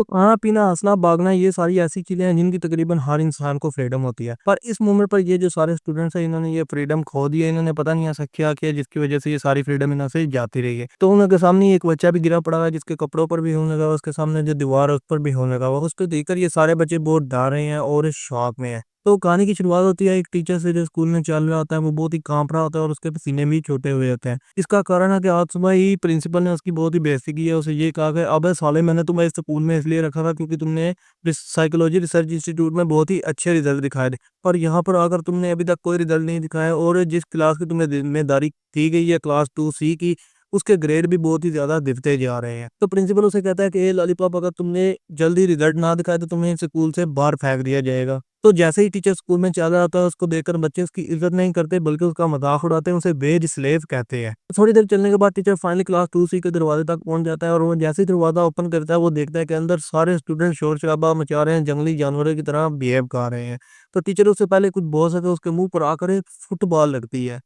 खाना-पीना, हँसना, भागना ये सारी ऐसी चीज़ें हैं जिनकी तकरीबन हर इंसान को फ्रीडम होती है। पर इस मोमेंट पर ये जो सारे स्टूडेंट्स हैं इन्होंने ये फ्रीडम खो दी है, इन्होंने पता नहीं ऐसा क्या किया जिसकी वज़ह से ये सारी फ्रीडम इन्हों से जाती रही है। तो उनके सामने एक बच्चा भी गिरा पड़ा है जिसके कपड़ों पर भी खून लगा हुआ है, उसके सामने जो दीवार है उस पर भी खून लगा हुआ है। उसको देखकर ये सारे बच्चे बहुत डर रहे हैं और शॉक में हैं। तो कहानी की शुरुआत होती है एक टीचर से जो स्कूल में चल रहा होता है, वो बहुत ही काँप रहा होता है और उसके पसीने भी छूटे हुए होते हैं। इसका कारण है कि आज सुबह ही प्रिंसिपल ने उसकी बहुत ही बेइज़्ज़ती की है, उसे ये कहा कि अबे साले मैंने तुम्हें इस स्कूल में इसलिए रखा था क्योंकि तुमने साइकोलॉजी रिसर्च इंस्टीट्यूट में बहुत ही अच्छे रिजल्ट दिखाए थे। पर यहाँ पर आकर तुमने अभी तक कोई रिजल्ट नहीं दिखाया और जिस क्लास की तुम्हें ज़िम्मेदारी दी गई है क्लास 2C की, उसके ग्रेड भी बहुत ही ज़्यादा गिरते जा रहे हैं। तो प्रिंसिपल उसे कहता है कि ए लॉलीपॉप, अगर तुमने जल्दी रिजल्ट ना दिखाए तो तुम्हें इस स्कूल से बाहर फेंक दिया जाएगा। तो जैसे ही टीचर स्कूल में चला आता है उसको देखकर बच्चे उसकी इज़्ज़त नहीं करते बल्कि उसका मज़ाक उड़ाते हैं, उसे बेज कहते हैं। थोड़ी देर चलने के बाद टीचर फाइनली क्लास 2C के दरवाजे तक पहुँच जाता है और वो जैसे ही दरवाज़ा ओपन करता है वो देखता है कि अंदर सारे स्टूडेंट शोर-शराबा मचा रहे हैं, जंगली जानवरों की तरह बिहेव कर रहे हैं। तो टीचर उससे पहले कुछ बोल सके उसके मुँह पर आकर एक फुटबॉल लगती है।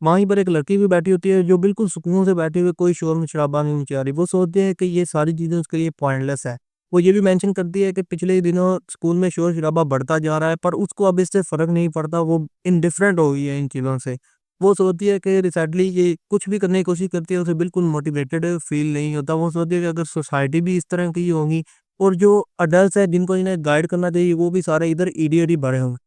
वहीं पर एक लड़की भी बैठी होती है जो बिल्कुल सुकून से बैठी हुई, कोई शोर-शराबा नहीं मचा रही। वो सोचती है कि ये सारी चीज़ें उसके लिए पॉइंटलेस है। वो ये भी मेंशन करती है कि पिछले ही दिनों स्कूल में शोर-शराबा बढ़ता जा रहा है पर उसको अब इससे फ़र्क नहीं पड़ता, वो इंडिफरेंट हो गई है इन चीज़ों से। वो सोचती है कि रिसेंटली ये कुछ भी करने की कोशिश करती है, उसे बिल्कुल मोटिवेटेड फ़ील नहीं होता। वो सोचती है कि अगर सोसाइटी भी इस तरह की होगी और जो अडल्ट्स हैं जिनको इन्हें गाइड करना चाहिए वो भी सारे इधर इडियट ही भरे होंगे।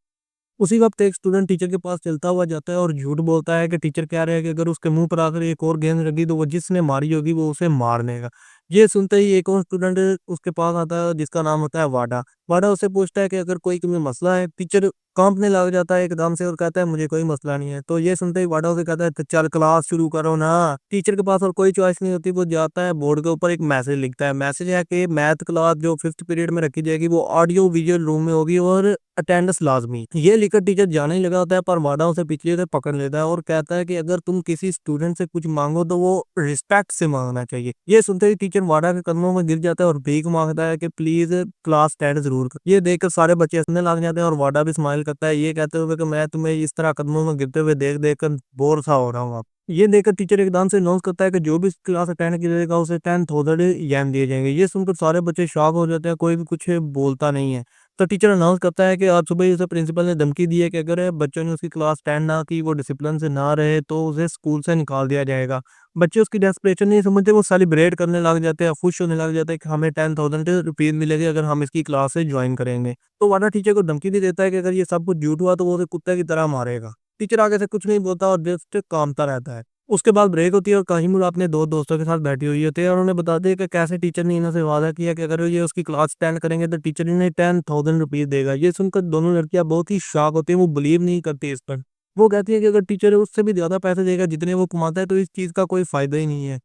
उसी वक़्त एक स्टूडेंट टीचर के पास चलता हुआ जाता है और झूठ बोलता है कि टीचर कह रहे हैं कि अगर उसके मुँह पर आकर एक और गेंद लगी तो वो जिसने मारी होगी वो उसे मार देगा। ये सुनते ही एक और स्टूडेंट उसके पास आता है जिसका नाम होता है वाडा। वाडा उससे पूछता है कि अगर कोई तुम्हें मसला है, टीचर काँपने लग जाता है एकदम से और कहता है मुझे कोई मसला नहीं है। तो ये सुनते ही वाडा उसे कहता है तो चल क्लास शुरू करो ना। टीचर के पास और कोई चॉइस नहीं होती, वो जाता है बोर्ड के ऊपर एक मैसेज लिखता है। मैसेज है कि मैथ क्लास जो 5th पीरियड में रखी जाएगी वो ऑडियो विजुअल रूम में होगी और अटेंडेंस लाज़मी। ये लिखकर टीचर जाने ही लगा होता है पर वाडा उसे पीछे से पकड़ लेता है और कहता है कि अगर तुम किसी स्टूडेंट से कुछ माँगो तो वो रिस्पेक्ट से माँगना चाहिए। ये सुनते ही टीचर वाडा के कदमों में गिर जाता है और भीख माँगता है कि प्लीज़ क्लास 10 ज़रूर कर। ये देखकर सारे बच्चे हँसने लग जाते हैं और वाडा भी स्माइल करता है ये कहते हुए कि मैं तुम्हें इस तरह कदमों में गिरते हुए देख-देख कर बोर सा हो रहा हूँ अब। ये देखकर टीचर एकदम से अनाउंस करता है कि जो भी इस क्लास अटेंड करेगा उसे 10,000 येन दिए जाएँगे। ये सुनकर सारे बच्चे शॉक हो जाते हैं, कोई भी कुछ बोलता नहीं है। तो टीचर अनाउंस करता है कि आज सुबह ही उसे प्रिंसिपल ने धमकी दी है कि अगर बच्चों ने उसकी क्लास 10 ना की, वो डिसिप्लिन से ना रहे तो उसे स्कूल से निकाल दिया जाएगा। बच्चे उसकी डेस्परेशन नहीं समझते, वो सेलिब्रेट करने लग जाते हैं, खुश होने लग जाते हैं कि हमें 10,000 रुपीज़ मिलेंगे अगर हम इसकी क्लास से जॉइन करेंगे। तो वाना टीचर को धमकी भी देता है कि अगर ये सब कुछ झूठ हुआ तो वो उसे कुत्ते की तरह मारेगा। टीचर आगे से कुछ नहीं बोलता और जस्ट काँपता रहता है। उसके बाद ब्रेक होती है और काहिमुरा अपने 2 दोस्तों के साथ बैठी हुई होती है और उन्हें बताती है कि कैसे टीचर ने इनसे वादा किया कि अगर ये उसकी क्लास अटेंड करेंगे तो टीचर इन्हें 10,000 रुपीज़ देगा। ये सुनकर दोनों लड़कियाँ बहुत ही शॉक होती हैं, वो बिलीव नहीं करती इस पर। वो कहती है कि अगर टीचर उससे भी ज़्यादा पैसे देगा जितने वो कमाता है तो इस चीज़ का कोई फ़ायदा ही नहीं है।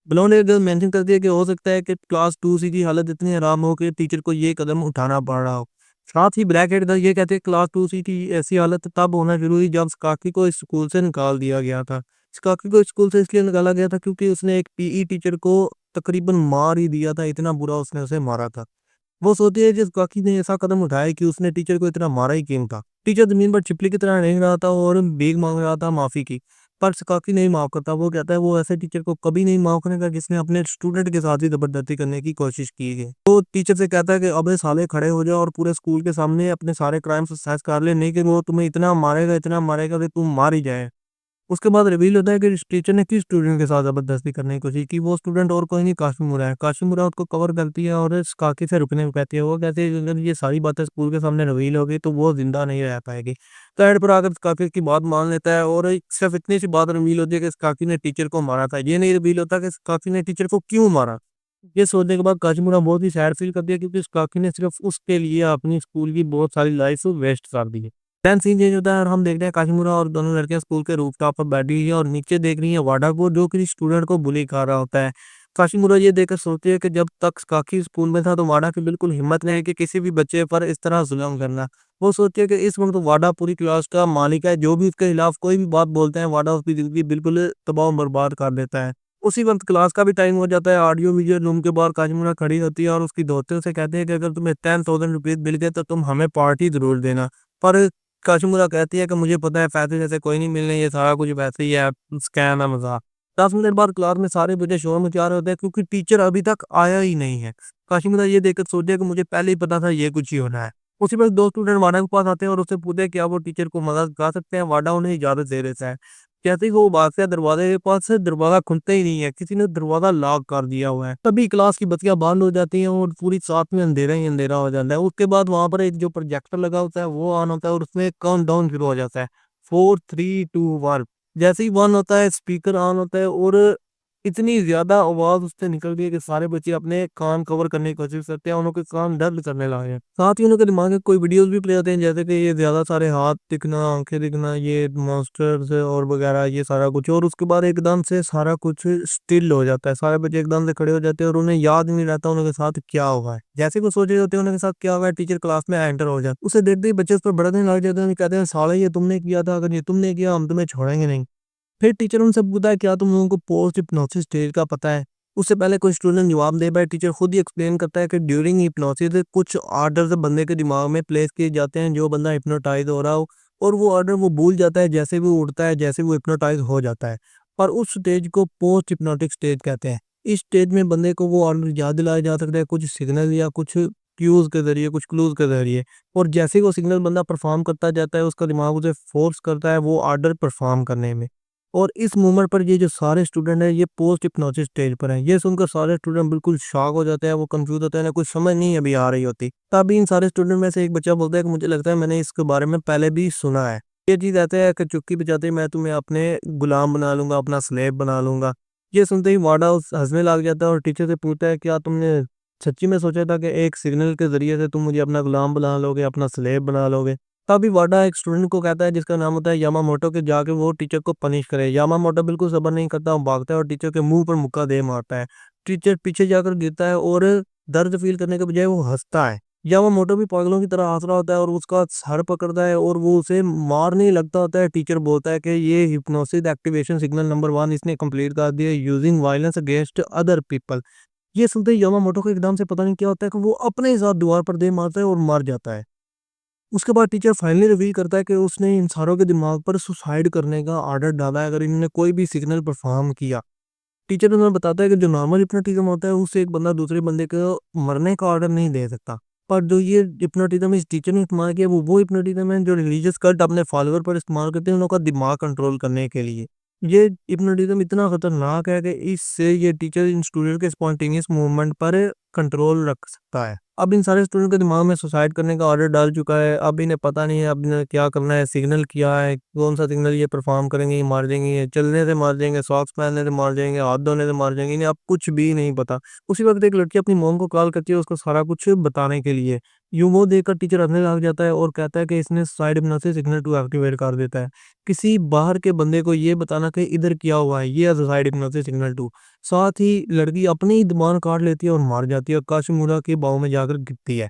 ब्लोन ने मेंशन कर दिया कि हो सकता है कि क्लास 2C की हालत इतनी खराब हो कि टीचर को ये कदम उठाना पड़ रहा हो। साथ ही ब्रैकेट था ये कहते हैं क्लास 2C की ऐसी हालत तब होना शुरू हुई जब स्काकी को इस स्कूल से निकाल दिया गया था। स्काकी को स्कूल से इसलिए निकाला गया था क्योंकि उसने एक पीई टीचर को तकरीबन मार ही दिया था, इतना बुरा उसने उसे मारा था। वो सोचती है जिस काकी ने ऐसा कदम उठाया कि उसने टीचर को इतना मारा ही क्यों था। टीचर ज़मीन पर चिपली की तरह रेंग रहा था और भीख माँग रहा था माफ़ी की। पर काकी नहीं माफ़ करता। वो कहता है वो ऐसे टीचर को कभी नहीं माफ़ करेगा जिसने अपने स्टूडेंट के साथ ही ज़बरदस्ती करने की कोशिश की है। वो टीचर से कहता है कि अबे साले खड़े हो जाओ और पूरे स्कूल के सामने अपने सारे क्राइम्स सच कर ले, नहीं कि वो तुम्हें इतना मारेगा कि तुम मार ही जाए। उसके बाद रिवील होता है कि इस टीचर ने किस स्टूडेंट के साथ ज़बरदस्ती करने की कोशिश की। वो स्टूडेंट और कोई नहीं काशिमुरा है। काशिमुरा उसको कवर करती है और इस काकी से रुकने को कहती है। वो कहती है कि अगर ये सारी बातें स्कूल के सामने रिवील हो गई तो वो ज़िंदा नहीं रह पाएगी। तो एंड पर आकर इस काकी की बात मान लेता है और सिर्फ़ इतनी सी बात रिवील होती है कि इस काकी ने टीचर को मारा था। ये नहीं रिवील होता कि इस काकी ने टीचर को क्यों मारा। ये सोचने के बाद काचिमुरा बहुत ही सैड फ़ील करती है क्योंकि इस काकी ने सिर्फ़ उसके लिए अपनी स्कूल की बहुत सारी लाइफ़ वेस्ट कर दी है। देन सीन चेंज होता है और हम देखते हैं काचिमुरा और दोनों लड़कियाँ स्कूल के रूफ़टॉप पर बैठी हुई है और नीचे देख रही है वाडा को जो किसी स्टूडेंट को बुली कर रहा होता है। काशिमुरा ये देखकर सोचती है कि जब तक काकी स्कूल में था तो वाडा की बिल्कुल हिम्मत नहीं है कि किसी भी बच्चे पर इस तरह ज़ुल्म करना। वो सोचती है कि इस वक़्त वाडा पूरी क्लास का मालिक है, जो भी उसके खिलाफ कोई भी बात बोलते हैं वाडा उसकी ज़िंदगी बिल्कुल तबाह बर्बाद कर देता है। उसी वक़्त क्लास का भी टाइम हो जाता है, ऑडियो विजुअल रूम के बाहर काजमुरा खड़ी होती है और उसकी दोस्तों से कहते हैं कि अगर तुम्हें 10,000 रुपीज़ मिल गए तो तुम हमें पार्टी ज़रूर देना। पर काजमुरा कहती है कि मुझे पता है पैसे जैसे कोई नहीं मिलने, ये सारा कुछ वैसे ही है, स्कैम है, मज़ाक। 10 मिनट बाद क्लास में सारे बच्चे शोर मचा रहे होते हैं क्योंकि टीचर अभी तक आया ही नहीं है। काश मुझे ये देखकर सोच दिया कि मुझे पहले ही पता था ये कुछ ही होना है। उसी वक़्त 2 स्टूडेंट वाडा के पास आते हैं और उससे पूछते हैं क्या वो टीचर को मदद कर सकते हैं। वाडा उन्हें इजाज़त दे देता है। जैसे ही वो भागते हैं दरवाज़े के पास से, दरवाज़ा खुलता ही नहीं है, किसी ने दरवाज़ा लॉक कर दिया हुआ है। तभी क्लास की बत्तियाँ बंद हो जाती हैं और पूरी साथ में अंधेरा ही अंधेरा हो जाता है। उसके बाद वहाँ पर एक जो प्रोजेक्टर लगा होता है वो ऑन होता है और उसमें काउंटडाउन शुरू हो जाता है, 4, 3, 2, 1। जैसे ही 1 होता है, स्पीकर ऑन होता है और इतनी ज़्यादा आवाज़ उससे निकलती है कि सारे बच्चे अपने कान कवर करने की कोशिश करते हैं, उनके कान दर्द करने लगे हैं। साथ ही उनके दिमाग में कोई वीडियोज़ भी प्ले होते हैं, जैसे कि ये ज़्यादा सारे हाथ दिखना, आँखें दिखना, ये मॉन्स्टर्स और वगैरह ये सारा कुछ, और उसके बाद एकदम से सारा कुछ स्टिल हो जाता है। सारे बच्चे एकदम से खड़े हो जाते हैं और उन्हें याद नहीं रहता उनके साथ क्या हुआ है। जैसे ही वो सोच रहे होते हैं उनके साथ क्या हुआ है, टीचर क्लास में एंटर हो जाता है। उसे देखते ही बच्चे उस पर भड़कने लग जाते हैं, कहते हैं साले ये तुमने किया था, अगर ये तुमने किया हम तुम्हें छोड़ेंगे नहीं। फिर टीचर उनसे पूछता है क्या तुम लोगों को पोस्ट हिप्नोसिस स्टेज का पता है? उससे पहले कोई स्टूडेंट जवाब दे पाए, टीचर खुद ही एक्सप्लेन करता है कि ड्यूरिंग हिप्नोसिस कुछ ऑर्डर्स बंदे के दिमाग में प्लेस किए जाते हैं, जो बंदा हिप्नोटाइज हो रहा हो, और वो ऑर्डर वो भूल जाता है जैसे वो उठता है, जैसे वो हिप्नोटाइज हो जाता है। पर उस स्टेज को पोस्ट हिप्नोटिक स्टेज कहते हैं। इस स्टेज में बंदे को वो ऑर्डर याद दिलाया जा सकता है कुछ सिग्नल या कुछ क्यूज के जरिए, कुछ क्लूज के जरिए, और जैसे ही वो सिग्नल बंदा परफॉर्म करता जाता है उसका दिमाग उसे फोर्स करता है वो ऑर्डर परफॉर्म करने में। और इस मोमेंट पर ये जो सारे स्टूडेंट हैं ये पोस्ट हिप्नोसिस स्टेज पर हैं। ये सुनकर सारे स्टूडेंट बिल्कुल शॉक हो जाते हैं, वो कंफ्यूज होते हैं, इन्हें कुछ समझ नहीं अभी आ रही होती। तभी इन सारे स्टूडेंट में से एक बच्चा बोलता है कि मुझे लगता है मैंने इसके बारे में पहले भी सुना है। ये चीज़ कहते हैं कि चुप्पी बजाते ही मैं तुम्हें अपने गुलाम बना लूंगा, अपना स्लेव बना लूंगा। ये सुनते ही वाडा हंसने लग जाता है और टीचर से पूछता है क्या तुमने सच्ची में सोचा था कि एक सिग्नल के जरिए से तुम मुझे अपना गुलाम बना लोगे, अपना स्लेव बना लोगे? तभी वाडा एक स्टूडेंट को कहता है जिसका नाम होता है यामामोटो, के जाके वो टीचर को पनिश करे। यामामोटो बिल्कुल सब्र नहीं करता, वो भागता है और टीचर के मुंह पर मुक्का दे मारता है। टीचर पीछे जाकर गिरता है और दर्द फील करने के बजाय वो हंसता है। यामामोटो भी पागलों की तरह हंस रहा होता है और उसका सर पकड़ता है और वो उसे मारने लगता होता है। टीचर बोलता है कि ये हिप्नोसिस एक्टिवेशन सिग्नल नंबर 1 इसने कंप्लीट कर दिया, using violence against other people. ये सुनते ही यामामोटो को एकदम से पता नहीं क्या होता है कि वो अपने ही साथ दीवार पर दे मारता है और मर जाता है। उसके बाद टीचर फाइनली रिवील करता है कि उसने इन सारों के दिमाग पर सुसाइड करने का ऑर्डर डाला है अगर इन्होंने कोई भी सिग्नल परफॉर्म किया। टीचर उन्हें बताता है कि जो नॉर्मल हिप्नोटिज्म होता है उससे एक बंदा दूसरे बंदे को मरने का ऑर्डर नहीं दे सकता। पर जो ये हिप्नोटिज्म इस टीचर ने इस्तेमाल किया वो हिप्नोटिज्म है जो रिलीजियस कल्ट अपने फॉलोअर पर इस्तेमाल करते हैं उनका दिमाग कंट्रोल करने के लिए। ये हिप्नोटिज्म इतना खतरनाक है कि इससे ये टीचर इन स्टूडेंट के स्पॉन्टेनियस मूवमेंट पर कंट्रोल रख सकता है। अब इन सारे स्टूडेंट के दिमाग में सुसाइड करने का ऑर्डर डाल चुका है। अब इन्हें पता नहीं है अब इन्हें क्या करना है, सिग्नल क्या है, कौन-सा सिग्नल ये परफ़ॉर्म करेंगे, ये मार देंगे, ये चलने से मार देंगे, सॉक्स पहनने से मार देंगे, हाथ धोने से मार देंगे, इन्हें अब कुछ भी नहीं पता। उसी वक़्त एक लड़की अपनी मॉम को कॉल करती है उसको सारा कुछ बताने के लिए। यूँ वो देखकर टीचर हँसने लग जाता है और कहता है कि इसने साइड हिप्नोसिस सिग्नल 2 एक्टिवेट कर देता है। किसी बाहर के बंदे को ये बताना कि इधर क्या हुआ है, ये है साइड हिप्नोसिस सिग्नल 2। साथ ही लड़की अपनी ही ज़ुबान काट लेती है और मर जाती है और काशीमुरा के बाव में जाकर गिरती है।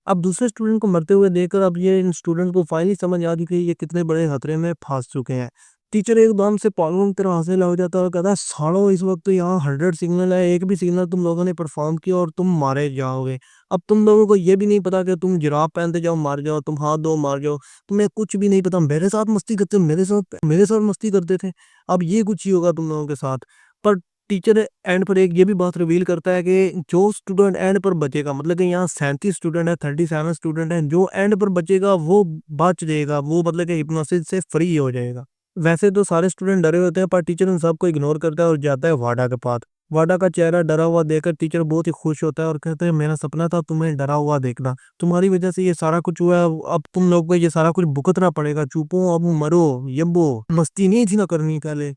अब दूसरे स्टूडेंट को मरते हुए देखकर अब ये इन स्टूडेंट को फाइनली समझ आ गई कि ये कितने बड़े खतरे में फँस चुके हैं। टीचर एकदम से पागलों की तरह हँसने लग जाता है और कहता है सालो इस वक़्त तो यहाँ 100 सिग्नल है, एक भी सिग्नल तुम लोगों ने परफ़ॉर्म किया और तुम मारे जाओगे। अब तुम लोगों को ये भी नहीं पता कि तुम जुराब पहनते जाओ मार जाओ, तुम हाथ धो मार जाओ। तुम्हें कुछ भी नहीं पता, मेरे साथ मस्ती करते हो, मेरे साथ मस्ती करते थे। अब ये कुछ ही होगा तुम लोगों के साथ। पर टीचर एंड पर एक ये भी बात रिवील करता है कि जो स्टूडेंट एंड पर बचेगा, मतलब कि यहाँ 37 स्टूडेंट है, 37 स्टूडेंट हैं, जो एंड पर बचेगा वो बच जाएगा, वो मतलब कि हिप्नोसिस से फ्री हो जाएगा। वैसे तो सारे स्टूडेंट डरे होते हैं पर टीचर उन सबको इग्नोर करता है और जाता है वाडा के पास। वाडा का चेहरा डरा हुआ देखकर टीचर बहुत ही खुश होता है और कहता है मेरा सपना था तुम्हें डरा हुआ देखना, तुम्हारी वजह से ये सारा कुछ हुआ है, अब तुम लोग को ये सारा कुछ भुगतना पड़ेगा, चुपो अब मरो, यब्बो मस्ती नहीं थी ना करनी पहले।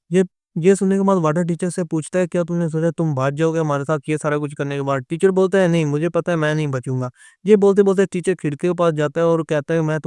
ये सुनने के बाद वाटर टीचर से पूछता है क्या तुमने सोचा तुम भाग जाओगे हमारे साथ ये सारा कुछ करने के बाद? टीचर बोलता है नहीं मुझे पता है मैं नहीं बचूंगा। ये बोलते बोलते टीचर खिड़की के पास जाता है और कहता है मैं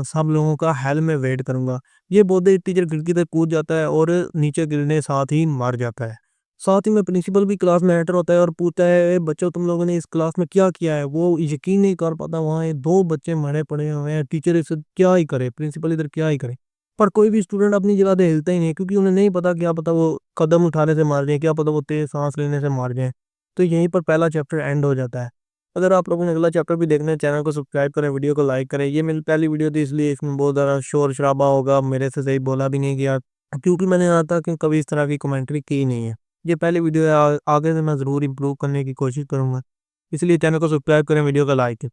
सब लोगों का हेल में वेट करूंगा। ये बोलते ही टीचर खिड़की तक कूद जाता है और नीचे गिरने साथ ही मर जाता है। साथ ही में प्रिंसिपल भी क्लास में एंटर होता है और पूछता है "ए बच्चों तुम लोगों ने इस क्लास में क्या किया है?" वो यकीन नहीं कर पाता, वहाँ ये 2 बच्चे मरे पड़े हुए हैं, टीचर इसे क्या ही करे, प्रिंसिपल इधर क्या ही करे। पर कोई भी स्टूडेंट अपनी जगह से हिलता ही नहीं क्योंकि उन्हें नहीं पता, क्या पता वो कदम उठाने से मार जाएँ, क्या पता वो तेज़ साँस लेने से मार जाएँ। तो यहीं पर पहला चैप्टर एंड हो जाता है। अगर आप लोगों ने अगला चैप्टर भी देखना है, चैनल को सब्सक्राइब करें, वीडियो को लाइक करें। ये मेरी पहली वीडियो थी इसलिए इसमें बहुत ज़्यादा शोर-शराबा होगा, मेरे से सही बोला भी नहीं गया क्योंकि मैंने आज तक कभी इस तरह की कमेंट्री की नहीं है। ये पहली वीडियो है, आगे से मैं ज़रूर इम्प्रूव करने की कोशिश करूँगा। इसलिए चैनल को सब्सक्राइब करें, वीडियो को लाइक करें।